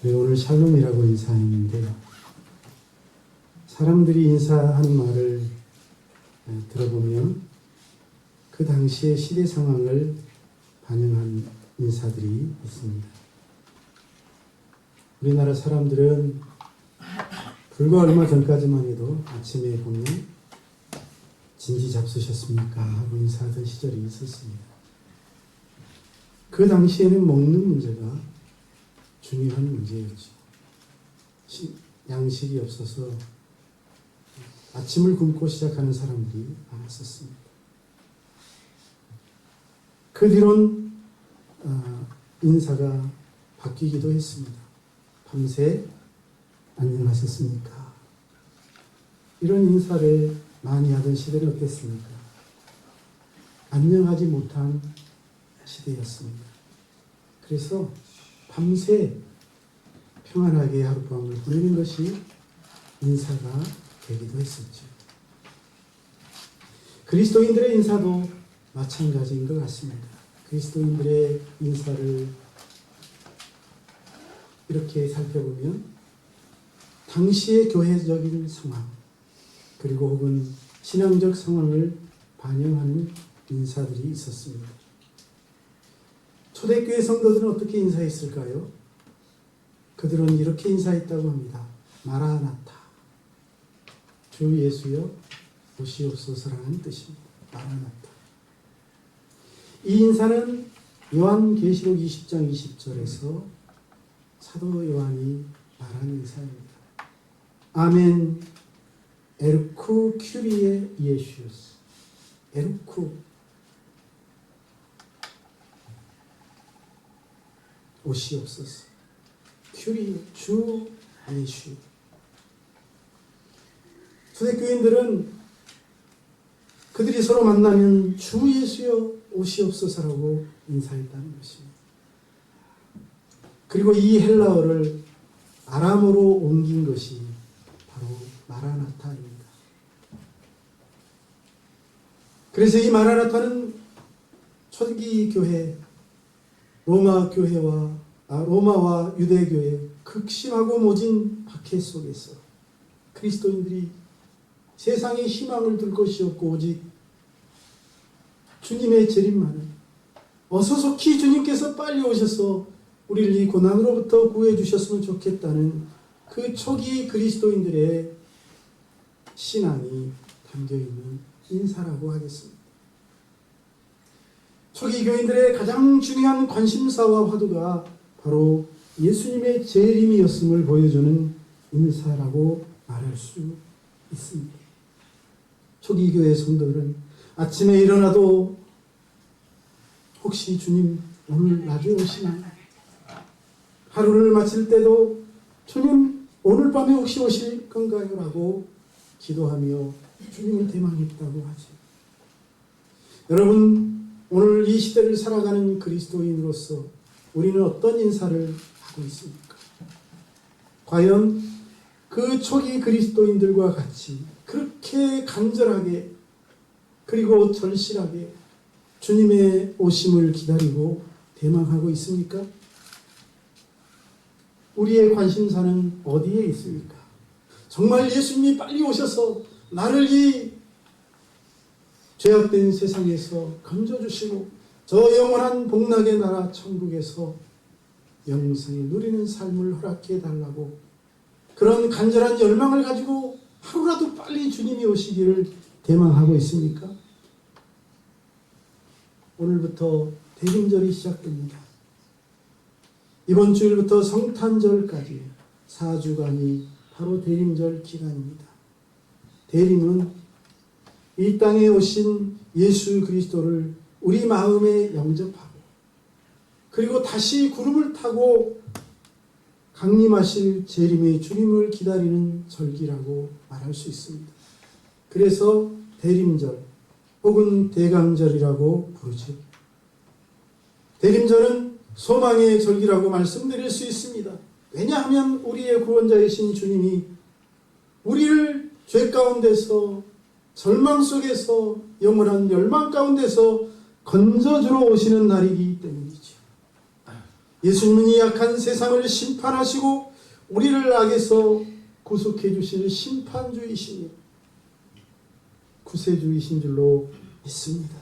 저희 오늘 샬롬이라고 인사했는데 사람들이 인사하는 말을 들어보면 그 당시의 시대 상황을 반영한 인사들이 있습니다. 우리나라 사람들은 불과 얼마 전까지만 해도 아침에 보면 진지 잡수셨습니까? 하고 인사하던 시절이 있었습니다. 그 당시에는 먹는 문제가 중요한 문제였죠. 양식이 없어서 아침을 굶고 시작하는 사람들이 많았었습니다. 그 뒤론 인사가 바뀌기도 했습니다. 밤새 안녕하셨습니까? 이런 인사를 많이 하던 시대는 어땠습니까? 안녕하지 못한 시대였습니다. 그래서 밤새 평안하게 하룻밤을 보내는 것이 인사가 되기도 했었죠. 그리스도인들의 인사도 마찬가지인 것 같습니다. 그리스도인들의 인사를 이렇게 살펴보면 당시의 교회적인 상황 그리고 혹은 신앙적 상황을 반영하는 인사들이 있었습니다. 초대교회 성도들은 어떻게 인사했을까요? 그들은 이렇게 인사했다고 합니다. 마라나타, 주 예수여 오시옵소서라는 뜻입니다. 마라나타. 이 인사는 요한계시록 20장 20절에서 사도 요한이 말한 인사입니다. 아멘 에르쿠 큐리에 예수스. 에르쿠 오시옵소서. 큐리 주 예수. 초대교인들은 그들이 서로 만나면 주 예수여 오시옵소서라고 인사했다는 것입니다. 그리고 이 헬라어를 아람어로 옮긴 것이 바로 마라나타입니다. 그래서 이 마라나타는 초기 교회 로마와 유대교의 극심하고 모진 박해 속에서 그리스도인들이 세상에 희망을 둘 것이 없고 오직 주님의 재림만을 어서속히 주님께서 빨리 오셔서 우리를 이 고난으로부터 구해 주셨으면 좋겠다는 그 초기 그리스도인들의 신앙이 담겨있는 인사라고 하겠습니다. 초기 교인들의 가장 중요한 관심사와 화두가 바로 예수님의 재림이었음을 보여주는 인사라고 말할 수 있습니다. 초기 교회 성도들은 아침에 일어나도 혹시 주님 오늘 낮에 오시나요? 하루를 마칠 때도 주님 오늘 밤에 혹시 오실 건가요? 라고 기도하며 주님을 대망했다고 하죠. 여러분 오늘 이 시대를 살아가는 그리스도인으로서 우리는 어떤 인사를 하고 있습니까? 과연 그 초기 그리스도인들과 같이 그렇게 간절하게 그리고 절실하게 주님의 오심을 기다리고 대망하고 있습니까? 우리의 관심사는 어디에 있습니까? 정말 예수님이 빨리 오셔서 나를 이 죄악된 세상에서 건져주시고 저 영원한 복락의 나라 천국에서 영생을 누리는 삶을 허락해 달라고 그런 간절한 열망을 가지고 하루라도 빨리 주님이 오시기를 대망하고 있습니까? 오늘부터 대림절이 시작됩니다. 이번 주일부터 성탄절까지 4주간이 바로 대림절 기간입니다. 대림은 이 땅에 오신 예수 그리스도를 우리 마음에 영접하고 그리고 다시 구름을 타고 강림하실 재림의 주님을 기다리는 절기라고 말할 수 있습니다. 그래서 대림절 혹은 대강절이라고 부르죠. 대림절은 소망의 절기라고 말씀드릴 수 있습니다. 왜냐하면 우리의 구원자이신 주님이 우리를 죄 가운데서 절망 속에서 영원한 멸망 가운데서 건져주러 오시는 날이기 때문이죠. 예수님은 이 악한 세상을 심판하시고 우리를 악에서 구속해 주실 심판주이시니 구세주이신 줄로 믿습니다.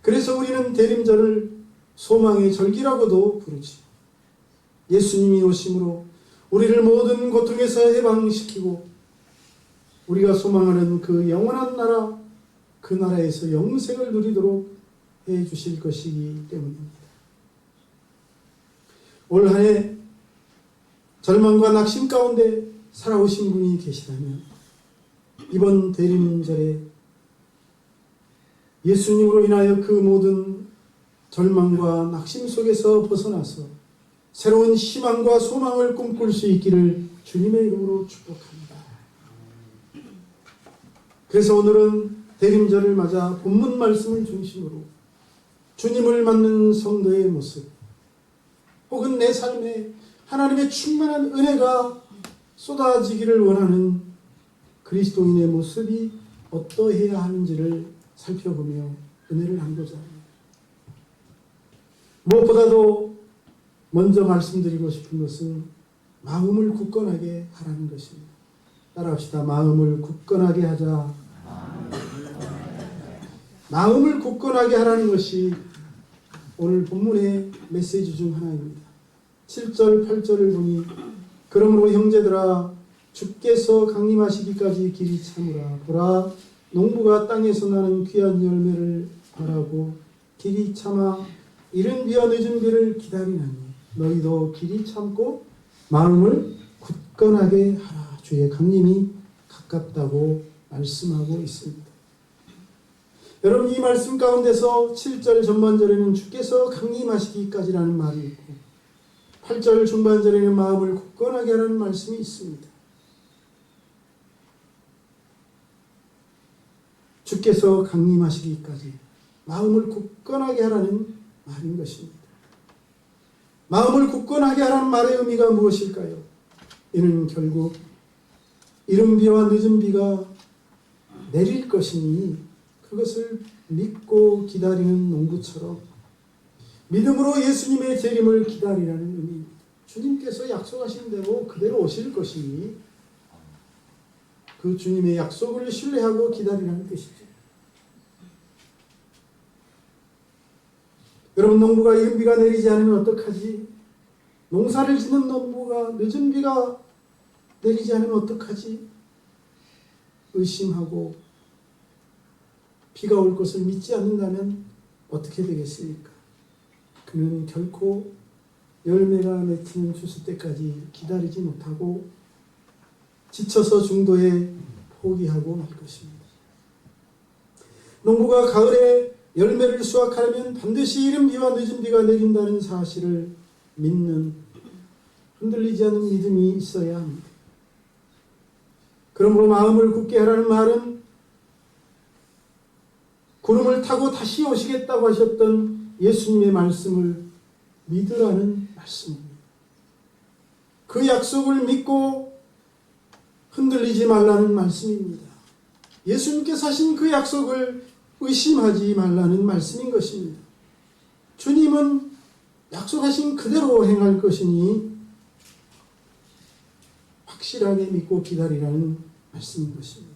그래서 우리는 대림절을 소망의 절기라고도 부르지. 예수님이 오심으로 우리를 모든 고통에서 해방시키고 우리가 소망하는 그 영원한 나라, 그 나라에서 영생을 누리도록 해 주실 것이기 때문입니다. 올 한 해 절망과 낙심 가운데 살아오신 분이 계시다면 이번 대림절에 예수님으로 인하여 그 모든 절망과 낙심 속에서 벗어나서 새로운 희망과 소망을 꿈꿀 수 있기를 주님의 이름으로 축복합니다. 그래서 오늘은 대림절을 맞아 본문 말씀을 중심으로 주님을 맞는 성도의 모습, 혹은 내 삶에 하나님의 충만한 은혜가 쏟아지기를 원하는 그리스도인의 모습이 어떠해야 하는지를 살펴보며 은혜를 나누고자 합니다. 무엇보다도 먼저 말씀드리고 싶은 것은 마음을 굳건하게 하라는 것입니다. 따라합시다. 마음을 굳건하게 하자. 마음을 굳건하게 하라는 것이 오늘 본문의 메시지 중 하나입니다. 7절, 8절을 보니 그러므로 형제들아 주께서 강림하시기까지 길이 참으라. 보라 농부가 땅에서 나는 귀한 열매를 바라고 길이 참아 이른 비와 늦은 비를 기다리나니 너희도 길이 참고 마음을 굳건하게 하라. 주의 강림이 가깝다고 말씀하고 있습니다. 여러분, 이 말씀 가운데서 7절 전반절에는 주께서 강림하시기까지라는 말이 있고 8절 중반절에는 마음을 굳건하게 하라는 말씀이 있습니다. 주께서 강림하시기까지 마음을 굳건하게 하라는 말인 것입니다. 마음을 굳건하게 하라는 말의 의미가 무엇일까요? 이는 결국 이른 비와 늦은 비가 내릴 것이니 그것을 믿고 기다리는 농부처럼 믿음으로 예수님의 재림을 기다리라는 의미입니다. 주님께서 약속하신 대로 그대로 오실 것이니 그 주님의 약속을 신뢰하고 기다리라는 뜻이죠. 여러분, 농부가 이른 비가 내리지 않으면 어떡하지? 농사를 짓는 농부가 늦은 비가 내리지 않으면 어떡하지? 의심하고 비가 올 것을 믿지 않는다면 어떻게 되겠습니까? 그는 결코 열매가 맺히는 추수 때까지 기다리지 못하고 지쳐서 중도에 포기하고 말 것입니다. 농부가 가을에 열매를 수확하려면 반드시 이른 비와 늦은 비가 내린다는 사실을 믿는 흔들리지 않는 믿음이 있어야 합니다. 그러므로 마음을 굳게 하라는 말은 구름을 타고 다시 오시겠다고 하셨던 예수님의 말씀을 믿으라는 말씀입니다. 그 약속을 믿고 흔들리지 말라는 말씀입니다. 예수님께서 하신 그 약속을 의심하지 말라는 말씀인 것입니다. 주님은 약속하신 그대로 행할 것이니 확실하게 믿고 기다리라는 말씀인 것입니다.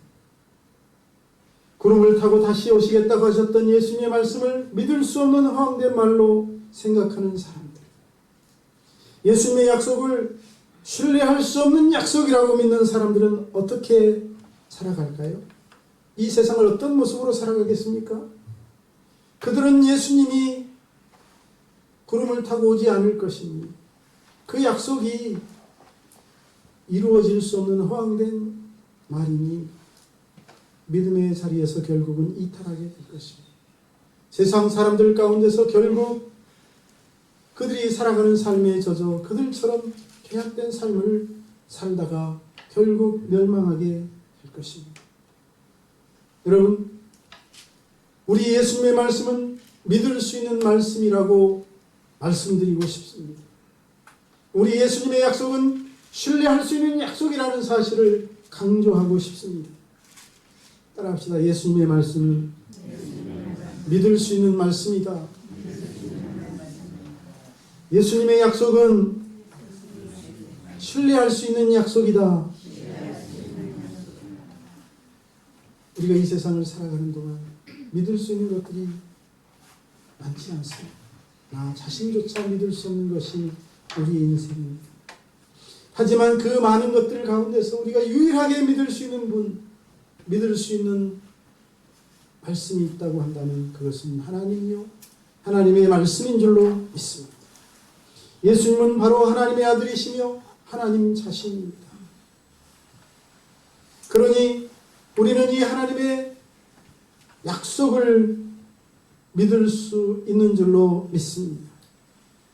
구름을 타고 다시 오시겠다고 하셨던 예수님의 말씀을 믿을 수 없는 허황된 말로 생각하는 사람들, 예수님의 약속을 신뢰할 수 없는 약속이라고 믿는 사람들은 어떻게 살아갈까요? 이 세상을 어떤 모습으로 살아가겠습니까? 그들은 예수님이 구름을 타고 오지 않을 것이니 그 약속이 이루어질 수 없는 허황된 말이니 믿음의 자리에서 결국은 이탈하게 될 것입니다. 세상 사람들 가운데서 결국 그들이 살아가는 삶에 젖어 그들처럼 죄악된 삶을 살다가 결국 멸망하게 될 것입니다. 여러분, 우리 예수님의 말씀은 믿을 수 있는 말씀이라고 말씀드리고 싶습니다. 우리 예수님의 약속은 신뢰할 수 있는 약속이라는 사실을 강조하고 싶습니다. 따라합시다. 예수님의 말씀은 믿을 수 있는 말씀이다. 예수님의 약속은 신뢰할 수 있는 약속이다. 우리가 이 세상을 살아가는 동안 믿을 수 있는 것들이 많지 않습니다. 나 자신조차 믿을 수 없는 것이 우리 인생입니다. 하지만 그 많은 것들 가운데서 우리가 유일하게 믿을 수 있는 분, 믿을 수 있는 말씀이 있다고 한다면 그것은 하나님이요 하나님의 말씀인 줄로 믿습니다. 예수님은 바로 하나님의 아들이시며 하나님 자신입니다. 그러니 우리는 이 하나님의 약속을 믿을 수 있는 줄로 믿습니다.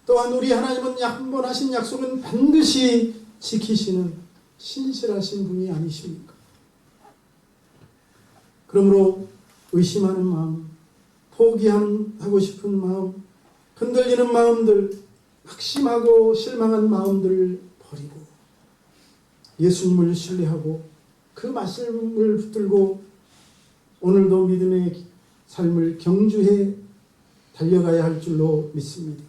또한 우리 하나님은 한 번 하신 약속은 반드시 지키시는 신실하신 분이 아니십니까? 그러므로 의심하는 마음, 포기하고 싶은 마음, 흔들리는 마음들, 낙심하고 실망한 마음들을 버리고 예수님을 신뢰하고 그 말씀을 붙들고 오늘도 믿음의 삶을 경주해 달려가야 할 줄로 믿습니다.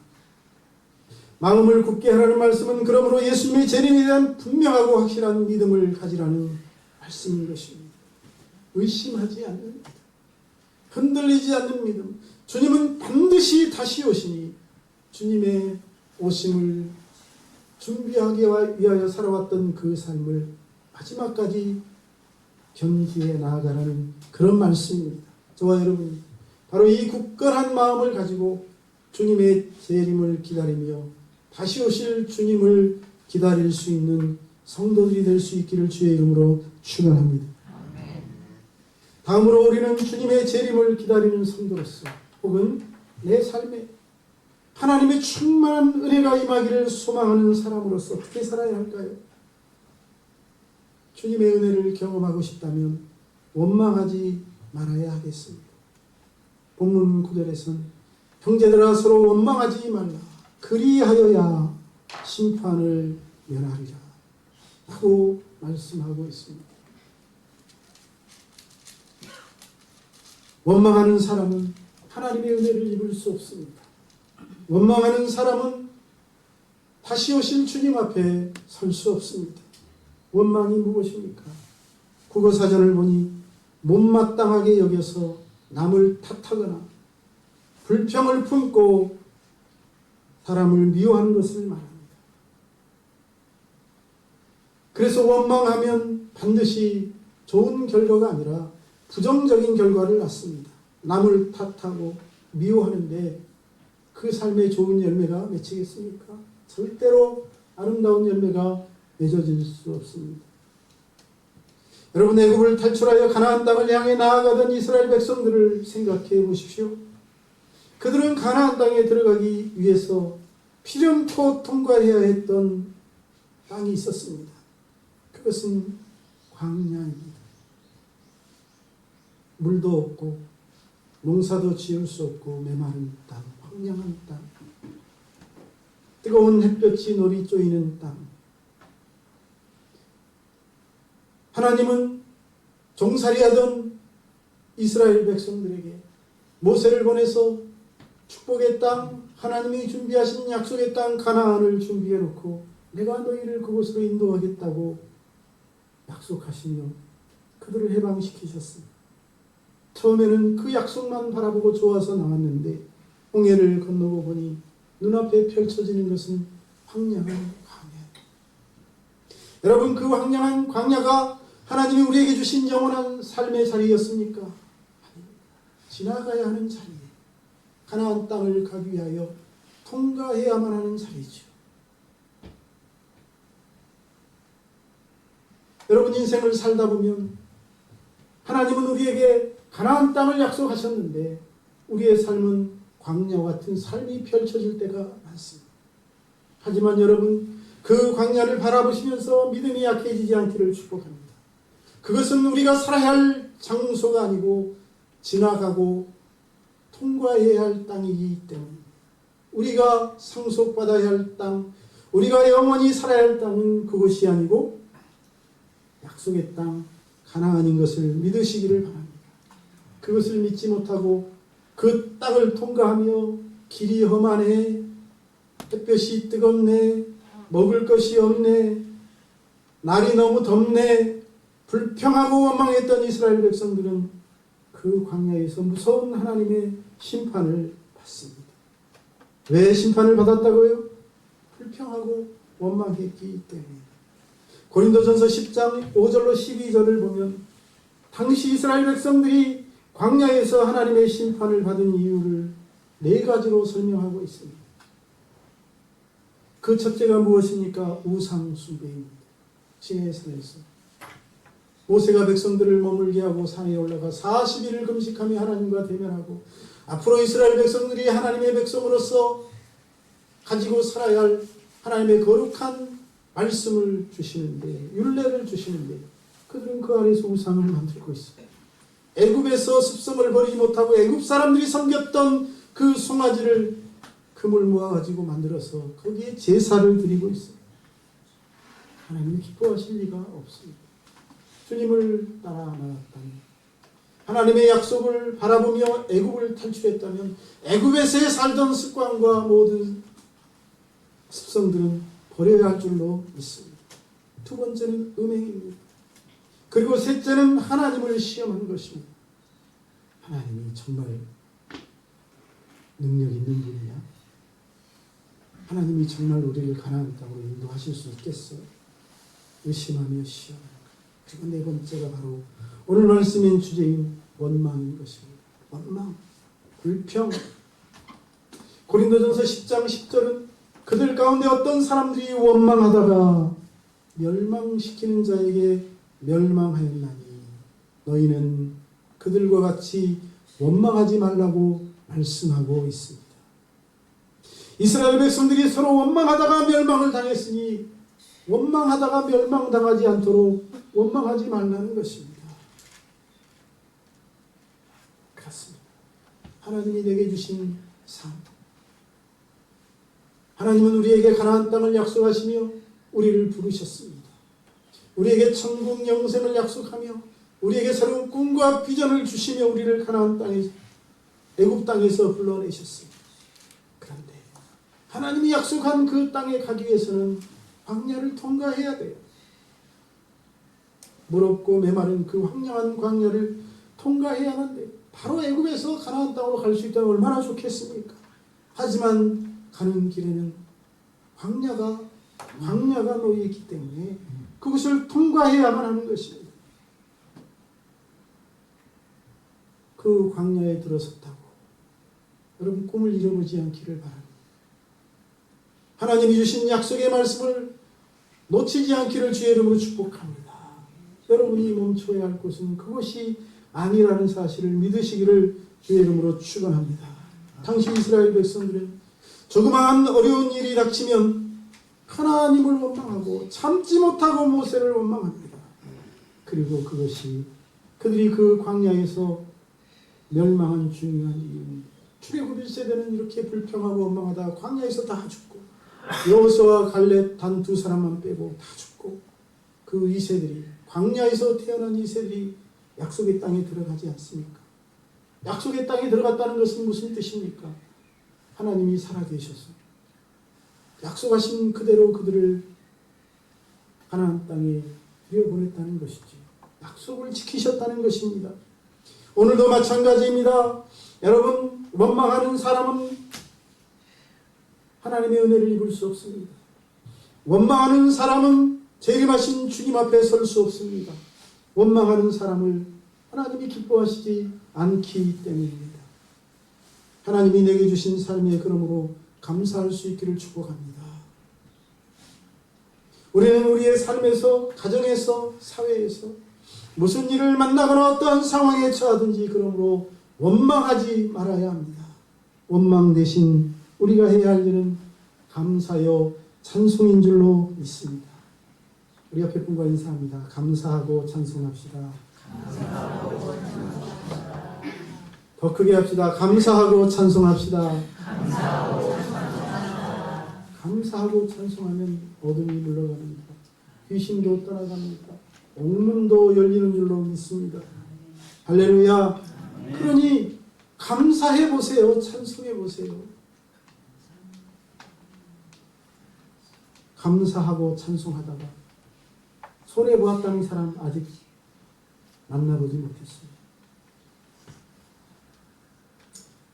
마음을 굳게 하라는 말씀은 그러므로 예수님의 재림에 대한 분명하고 확실한 믿음을 가지라는 말씀인 것입니다. 의심하지 않는 믿음, 흔들리지 않는 믿음. 주님은 반드시 다시 오시니 주님의 오심을 준비하기 위하여 살아왔던 그 삶을 마지막까지 견지해 나아가라는 그런 말씀입니다. 저와 여러분, 바로 이 굳건한 마음을 가지고 주님의 재림을 기다리며 다시 오실 주님을 기다릴 수 있는 성도들이 될 수 있기를 주의 이름으로 축원합니다. 다음으로 우리는 주님의 재림을 기다리는 성도로서 혹은 내 삶에 하나님의 충만한 은혜가 임하기를 소망하는 사람으로서 어떻게 살아야 할까요? 주님의 은혜를 경험하고 싶다면 원망하지 말아야 하겠습니다. 본문 9절에서는 형제들아 서로 원망하지 말라. 그리하여야 심판을 면하리라 하고 말씀하고 있습니다. 원망하는 사람은 하나님의 은혜를 입을 수 없습니다. 원망하는 사람은 다시 오실 주님 앞에 설 수 없습니다. 원망이 무엇입니까? 국어사전을 보니 못마땅하게 여겨서 남을 탓하거나 불평을 품고 사람을 미워하는 것을 말합니다. 그래서 원망하면 반드시 좋은 결과가 아니라 부정적인 결과를 낳습니다. 남을 탓하고 미워하는데 그 삶에 좋은 열매가 맺히겠습니까? 절대로 아름다운 열매가 맺어질 수 없습니다. 여러분, 애굽을 탈출하여 가나안 땅을 향해 나아가던 이스라엘 백성들을 생각해 보십시오. 그들은 가나안 땅에 들어가기 위해서 필연토 통과해야 했던 땅이 있었습니다. 그것은 광야입니다. 물도 없고 농사도 지을 수 없고 메마른 땅, 황량한 땅, 뜨거운 햇볕이 놀이 쪼이는 땅. 하나님은 종살이하던 이스라엘 백성들에게 모세를 보내서 축복의 땅, 하나님이 준비하신 약속의 땅 가나안을 준비해 놓고 내가 너희를 그곳으로 인도하겠다고 약속하시며 그들을 해방시키셨습니다. 처음에는 그 약속만 바라보고 좋아서 나왔는데 홍해를 건너고 보니 눈앞에 펼쳐지는 것은 황량한 광야. 여러분, 그 황량한 광야가 하나님이 우리에게 주신 영원한 삶의 자리였습니까? 아닙니다. 지나가야 하는 자리에 가나안 땅을 가기 위하여 통과해야만 하는 자리죠. 여러분, 인생을 살다 보면 하나님은 우리에게 가나안 땅을 약속하셨는데 우리의 삶은 광야와 같은 삶이 펼쳐질 때가 많습니다. 하지만 여러분, 그 광야를 바라보시면서 믿음이 약해지지 않기를 축복합니다. 그것은 우리가 살아야 할 장소가 아니고 지나가고 통과해야 할 땅이기 때문입니다. 우리가 상속받아야 할 땅, 우리가 영원히 살아야 할 땅은 그곳이 아니고 약속의 땅 가나안인 것을 믿으시기를 바랍니다. 그것을 믿지 못하고 그 땅을 통과하며 길이 험하네, 햇볕이 뜨겁네, 먹을 것이 없네, 날이 너무 덥네, 불평하고 원망했던 이스라엘 백성들은 그 광야에서 무서운 하나님의 심판을 받습니다. 왜 심판을 받았다고요? 불평하고 원망했기 때문에. 고린도전서 10장 5절로 12절을 보면 당시 이스라엘 백성들이 광야에서 하나님의 심판을 받은 이유를 4가지로 설명하고 있습니다. 그 첫째가 무엇입니까? 우상 숭배입니다. 시내산에서 모세가 백성들을 머물게 하고 산에 올라가 40일을 금식하며 하나님과 대면하고 앞으로 이스라엘 백성들이 하나님의 백성으로서 가지고 살아야 할 하나님의 거룩한 말씀을 주시는데, 율례를 주시는데 그들은 그 안에서 우상을 만들고 있어요. 애굽에서 습성을 버리지 못하고 애굽 사람들이 섬겼던 그 송아지를 금을 모아가지고 만들어서 거기에 제사를 드리고 있어요. 하나님이 기뻐하실 리가 없습니다. 주님을 따라 나갔다면, 하나님의 약속을 바라보며 애굽을 탈출했다면 애굽에서의 살던 습관과 모든 습성들은 버려야 할 줄로 믿습니다. 두 번째는 음행입니다. 그리고 셋째는 하나님을 시험하는 것입니다. 하나님이 정말 능력 있는 분이냐? 하나님이 정말 우리를 가나안 땅으로 인도하실 수 있겠어요? 의심하며 시험하는 것. 그리고 네 번째가 바로 오늘 말씀인 주제인 원망인 것입니다. 원망, 불평. 고린도전서 10장 10절은 그들 가운데 어떤 사람들이 원망하다가 멸망시키는 자에게 멸망하였나니 너희는 그들과 같이 원망하지 말라고 말씀하고 있습니다. 이스라엘 백성들이 서로 원망하다가 멸망을 당했으니 원망하다가 멸망당하지 않도록 원망하지 말라는 것입니다. 그렇습니다. 하나님이 내게 주신 삶, 하나님은 우리에게 가나안 땅을 약속하시며 우리를 부르셨습니다. 우리에게 천국 영생을 약속하며 우리에게 새로운 꿈과 비전을 주시며 우리를 가나안 땅에서, 애굽 땅에서 불러내셨습니다. 그런데 하나님이 약속한 그 땅에 가기 위해서는 광야를 통과해야 돼요. 무겁고 메마른 그 황량한 광야를 통과해야 하는데 바로 애굽에서 가나안 땅으로 갈 수 있다면 얼마나 좋겠습니까? 하지만 가는 길에는 광야가 놓여 있기 때문에 그것을 통과해야만 하는 것입니다. 그 광야에 들어섰다고 여러분 꿈을 잃어버리지 않기를 바랍니다. 하나님이 주신 약속의 말씀을 놓치지 않기를 주의 이름으로 축복합니다. 여러분이 멈춰야 할 곳은 그것이 아니라는 사실을 믿으시기를 주의 이름으로 축원합니다. 당시 이스라엘 백성들은 조그마한 어려운 일이 닥치면 하나님을 원망하고 참지 못하고 모세를 원망합니다. 그리고 그것이 그들이 그 광야에서 멸망한 중요한 이유는 출애굽 1세대는 이렇게 불평하고 원망하다가 광야에서 다 죽고 여호수아와 갈렙 단 2사람만 빼고 다 죽고 그 2세들이 광야에서 태어난 2세들이 약속의 땅에 들어가지 않습니까? 약속의 땅에 들어갔다는 것은 무슨 뜻입니까? 하나님이 살아계셔서 약속하신 그대로 그들을 가나안 땅에 들여보냈다는 것이지, 약속을 지키셨다는 것입니다. 오늘도 마찬가지입니다. 여러분, 원망하는 사람은 하나님의 은혜를 입을 수 없습니다. 원망하는 사람은 재림하신 주님 앞에 설 수 없습니다. 원망하는 사람을 하나님이 기뻐하시지 않기 때문입니다. 하나님이 내게 주신 삶에 그러므로 감사할 수 있기를 축복합니다. 우리는 우리의 삶에서, 가정에서, 사회에서 무슨 일을 만나거나 어떠한 상황에 처하든지 그러므로 원망하지 말아야 합니다. 원망 대신 우리가 해야 할 일은 감사요 찬송인 줄로 믿습니다. 우리 옆에 분과 인사합니다. 감사하고 찬송합시다. 더 크게 합시다. 감사하고 찬송합시다. 감사하고 찬송하면 어둠이 물러갑니다. 귀신도 떠나갑니다. 옥문도 열리는 줄로 믿습니다. 할렐루야. 그러니 감사해 보세요. 찬송해 보세요. 감사하고 찬송하다가 손해보았다는 사람 아직 만나보지 못했습니다.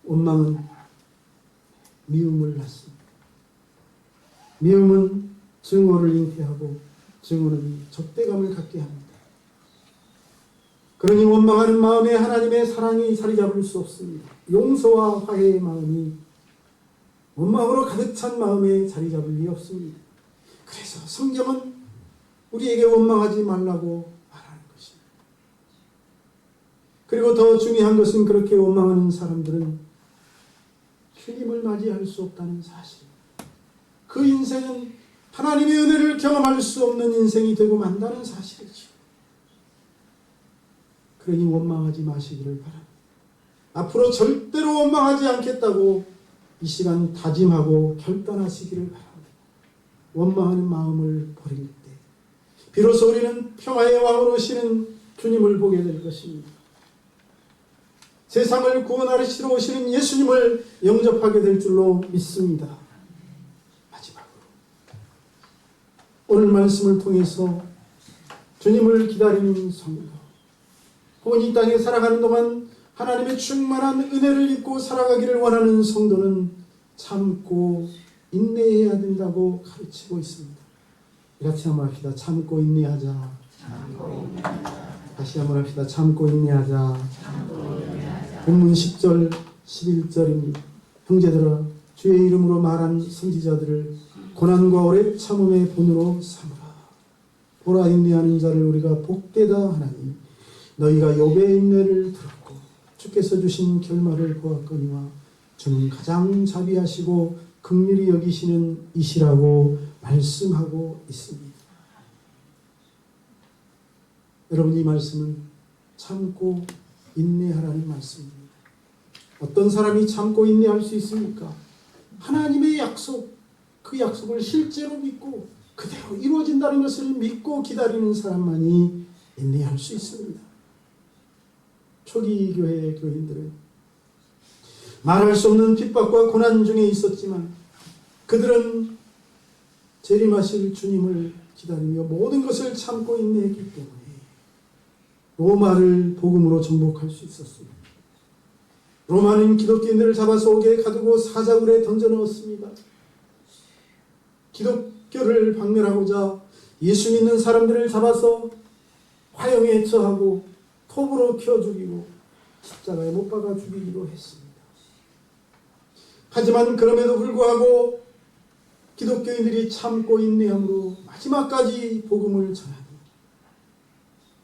원망은 미움을 낳습니다. 미움은 증오를 잉태하고 증오는 적대감을 갖게 합니다. 그러니 원망하는 마음에 하나님의 사랑이 자리 잡을 수 없습니다. 용서와 화해의 마음이 원망으로 가득 찬 마음에 자리 잡을 리 없습니다. 그래서 성경은 우리에게 원망하지 말라고 말하는 것입니다. 그리고 더 중요한 것은 그렇게 원망하는 사람들은 주님을 맞이할 수 없다는 사실. 그 인생은 하나님의 은혜를 경험할 수 없는 인생이 되고 만다는 사실이죠. 그러니 원망하지 마시기를 바랍니다. 앞으로 절대로 원망하지 않겠다고 이 시간 다짐하고 결단하시기를 바랍니다. 원망하는 마음을 버릴 때 비로소 우리는 평화의 왕으로 오시는 주님을 보게 될 것입니다. 세상을 구원하시러 오시는 예수님을 영접하게 될 줄로 믿습니다. 마지막으로 오늘 말씀을 통해서 주님을 기다리는 성도, 혹은 이 땅에 살아가는 동안 하나님의 충만한 은혜를 입고 살아가기를 원하는 성도는 참고 인내해야 된다고 가르치고 있습니다. 같이 한번 합시다. 참고 인내하자. 다시 한번 합시다. 참고 인내하자. 본문 10절 11절입니다. 형제들아, 주의 이름으로 말한 선지자들을 고난과 오래 참음의 본으로 삼으라. 보라, 인내하는 자를 우리가 복되다 하나니 너희가 욥의 인내를 들었고 주께서 주신 결말을 보았거니와 주는 가장 자비하시고 긍휼히 여기시는 이시라고 말씀하고 있습니다. 여러분, 이 말씀은 참고 인내하라는 말씀입니다. 어떤 사람이 참고 인내할 수 있습니까? 하나님의 약속, 그 약속을 실제로 믿고 그대로 이루어진다는 것을 믿고 기다리는 사람만이 인내할 수 있습니다. 초기 교회 교인들은 말할 수 없는 핍박과 고난 중에 있었지만 그들은 재림하실 주님을 기다리며 모든 것을 참고 인내했기 때문에 로마를 복음으로 정복할 수 있었습니다. 로마는 기독교인들을 잡아서 옥에 가두고 사자굴에 던져 넣었습니다. 기독교를 박멸하고자 예수 믿는 사람들을 잡아서 화형에 처하고 톱으로 켜 죽이고 십자가에 못 박아 죽이기도 했습니다. 하지만 그럼에도 불구하고 기독교인들이 참고 인내함으로 마지막까지 복음을 전하니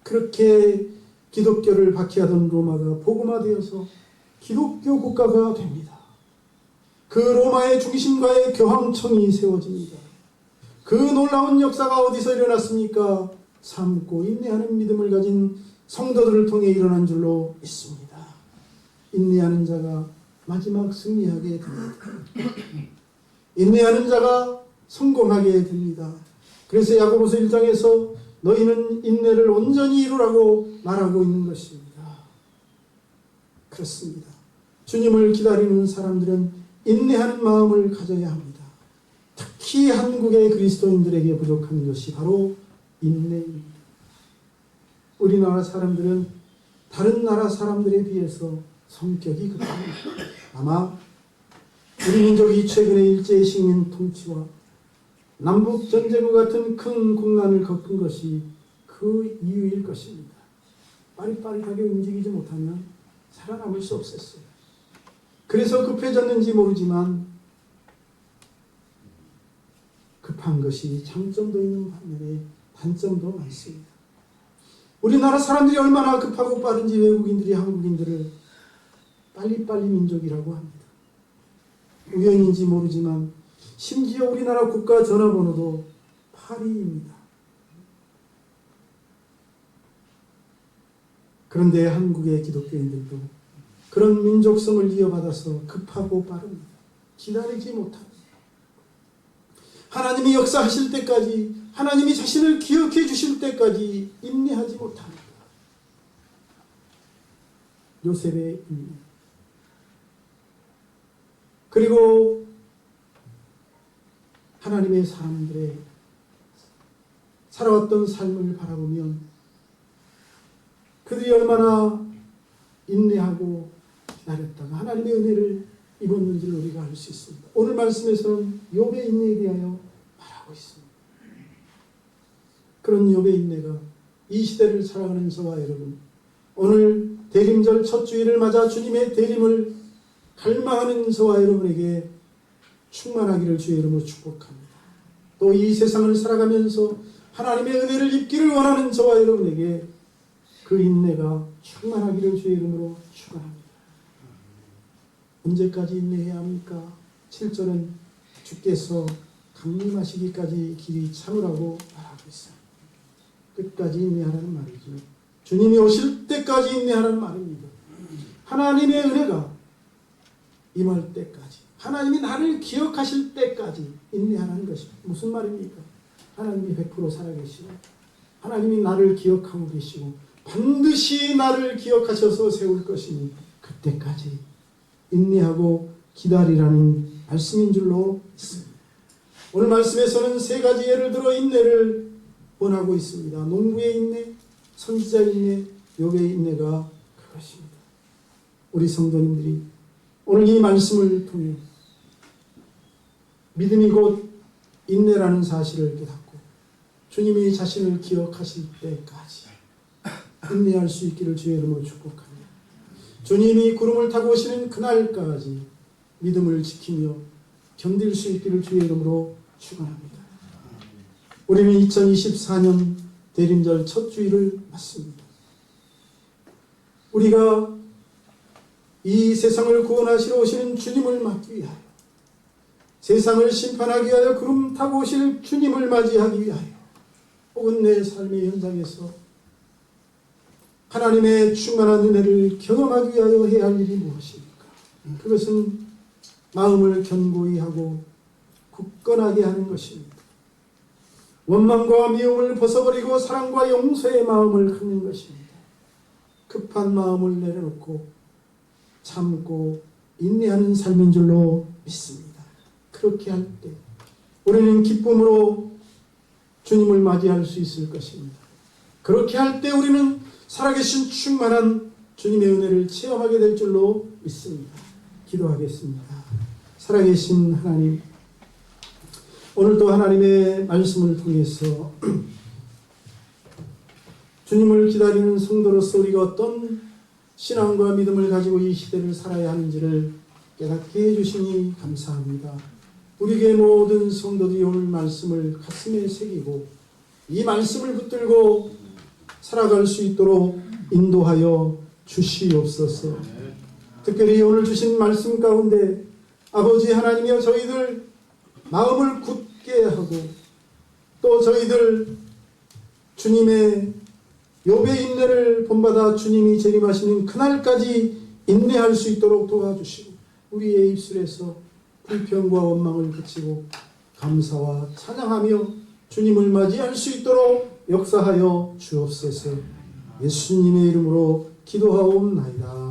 그렇게 기독교를 박해하던 로마가 복음화되어서 기독교 국가가 됩니다. 그 로마의 중심가에 교황청이 세워집니다. 그 놀라운 역사가 어디서 일어났습니까? 참고 인내하는 믿음을 가진 성도들을 통해 일어난 줄로 믿습니다. 인내하는 자가 마지막 승리하게 됩니다. 인내하는 자가 성공하게 됩니다. 그래서 야고보서 1장에서 너희는 인내를 온전히 이루라고 말하고 있는 것입니다. 그렇습니다. 주님을 기다리는 사람들은 인내하는 마음을 가져야 합니다. 특히 한국의 그리스도인들에게 부족한 것이 바로 인내입니다. 우리나라 사람들은 다른 나라 사람들에 비해서 성격이 급합니다. 아마 우리 민족이 최근에 일제 식민 통치와 남북 전쟁과 같은 큰 국난을 겪은 것이 그 이유일 것입니다. 빠릿빠릿하게 움직이지 못하면 살아남을 수 없었어요. 그래서 급해졌는지 모르지만 급한 것이 장점도 있는 반면에 단점도 많습니다. 우리나라 사람들이 얼마나 급하고 빠른지 외국인들이 한국인들을 빨리빨리 민족이라고 합니다. 우연인지 모르지만 심지어 우리나라 국가 전화번호도 82입니다. 그런데 한국의 기독교인들도 그런 민족성을 이어받아서 급하고 빠릅니다. 기다리지 못합니다. 하나님이 역사하실 때까지, 하나님이 자신을 기억해 주실 때까지 인내하지 못합니다. 요셉의 인내. 그리고 하나님의 사람들의 살아왔던 삶을 바라보면 그들이 얼마나 인내하고 기다렸다가 하나님의 은혜를 입었는지를 우리가 알 수 있습니다. 오늘 말씀에서는 욥의 인내에 대하여 말하고 있습니다. 그런 욥의 인내가 이 시대를 살아가는 저와 여러분, 오늘 대림절 첫 주일을 맞아 주님의 대림을 갈망하는 저와 여러분에게 충만하기를 주의 이름으로 축복합니다. 또 이 세상을 살아가면서 하나님의 은혜를 입기를 원하는 저와 여러분에게 그 인내가 충만하기를 주의 이름으로 축원합니다. 언제까지 인내해야 합니까? 7절은 주께서 강림하시기까지 길이 참으라고 말하고 있어요. 끝까지 인내하라는 말이죠. 주님이 오실 때까지 인내하라는 말입니다. 하나님의 은혜가 임할 때까지, 하나님이 나를 기억하실 때까지 인내하라는 것입니다. 무슨 말입니까? 하나님이 100% 살아계시고 하나님이 나를 기억하고 계시고 반드시 나를 기억하셔서 세울 것이니 그때까지 인내하고 기다리라는 말씀인 줄로 믿습니다. 오늘 말씀에서는 세 가지 예를 들어 인내를 권하고 있습니다. 농부의 인내, 선지자 인내, 욥의 인내가 그것입니다. 우리 성도님들이 오늘 이 말씀을 통해 믿음이 곧 인내라는 사실을 깨닫고 주님이 자신을 기억하실 때까지 인내할 수 있기를 주의 이름으로 축복합니다. 주님이 구름을 타고 오시는 그날까지 믿음을 지키며 견딜 수 있기를 주의 이름으로 축원합니다. 우리는 2024년 대림절 첫 주일을 맞습니다. 우리가 이 세상을 구원하시러 오시는 주님을 맞기 위하여, 세상을 심판하기 위하여 구름 타고 오실 주님을 맞이하기 위하여, 혹은 내 삶의 현장에서 하나님의 충만한 은혜를 경험하기 위하여 해야 할 일이 무엇입니까? 그것은 마음을 견고히 하고 굳건하게 하는 것입니다. 원망과 미움을 벗어버리고 사랑과 용서의 마음을 갖는 것입니다. 급한 마음을 내려놓고 참고 인내하는 삶인 줄로 믿습니다. 그렇게 할 때 우리는 기쁨으로 주님을 맞이할 수 있을 것입니다. 그렇게 할 때 우리는 살아계신 충만한 주님의 은혜를 체험하게 될 줄로 믿습니다. 기도하겠습니다. 살아계신 하나님, 오늘도 하나님의 말씀을 통해서 주님을 기다리는 성도로서 우리가 어떤 신앙과 믿음을 가지고 이 시대를 살아야 하는지를 깨닫게 해주시니 감사합니다. 우리에게 모든 성도들이 오늘 말씀을 가슴에 새기고 이 말씀을 붙들고 살아갈 수 있도록 인도하여 주시옵소서. 특별히 오늘 주신 말씀 가운데 아버지 하나님이여, 저희들 마음을 굳게 하고 또 저희들 주님의 욥의 인내를 본받아 주님이 재림하시는 그날까지 인내할 수 있도록 도와주시고 우리의 입술에서 불평과 원망을 그치고 감사와 찬양하며 주님을 맞이할 수 있도록 역사하여 주옵소서. 예수님의 이름으로 기도하옵나이다.